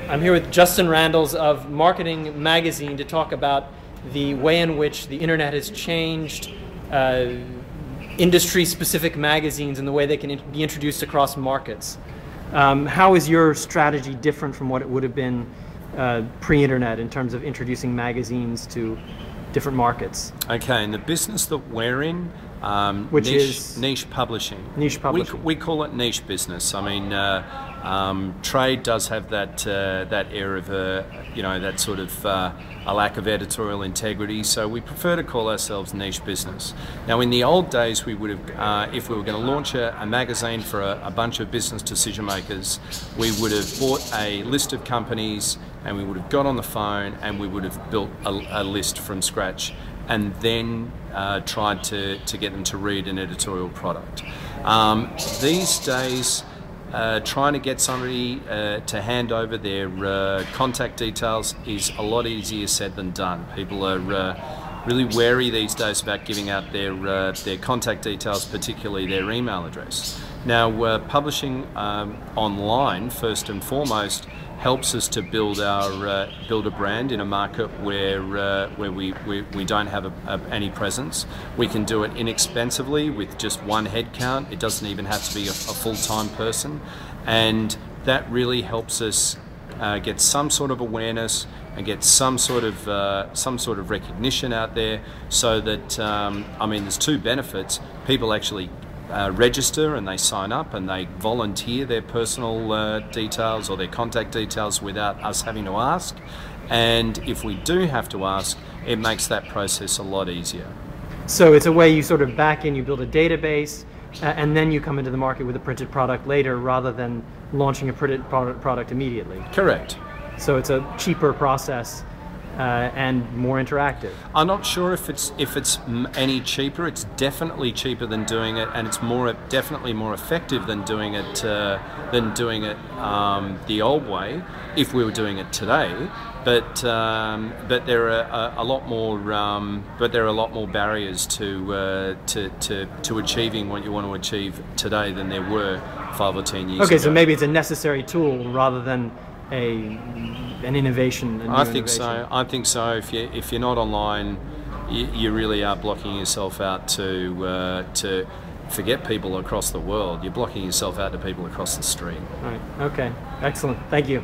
I'm here with Justin Randles of Marketing Magazine to talk about the way in which the internet has changed industry-specific magazines and the way they can be introduced across markets. How is your strategy different from what it would have been pre-internet in terms of introducing magazines to different markets? Okay, in the business that we're in, which is niche publishing. Niche publishing. We call it niche business. I mean, trade does have that air of that sort of a lack of editorial integrity. So we prefer to call ourselves niche business. Now, in the old days, we would have, if we were going to launch a magazine for a bunch of business decision makers, we would have bought a list of companies, and we would have got on the phone, and we would have built a list from scratch, and then tried to get them to read an editorial product. These days, trying to get somebody to hand over their contact details is a lot easier said than done. People are really wary these days about giving out their contact details, particularly their email address. Now, publishing online, first and foremost, helps us to build a brand in a market where we don't have any presence. We can do it inexpensively with just one head count. It doesn't even have to be a full-time person, and that really helps us get some sort of awareness and get some sort of recognition out there. So that I mean, there's two benefits. People actually register and they sign up and they volunteer their personal details or their contact details without us having to ask. And if we do have to ask, it makes that process a lot easier. So it's a way you sort of back in, you build a database, and then you come into the market with a printed product later rather than launching a printed product immediately. Correct. So it's a cheaper process and more interactive. I'm not sure if it's any cheaper. It's definitely cheaper than doing it, and it's definitely more effective than doing it the old way if we were doing it today. But there are a lot more barriers to achieving what you want to achieve today than there were 5 or 10 years ago. Okay, so maybe it's a necessary tool rather than an innovation. I think so. I think so. If you're not online, you really are blocking yourself out to forget people across the world. You're blocking yourself out to people across the street. Right. Okay. Excellent. Thank you.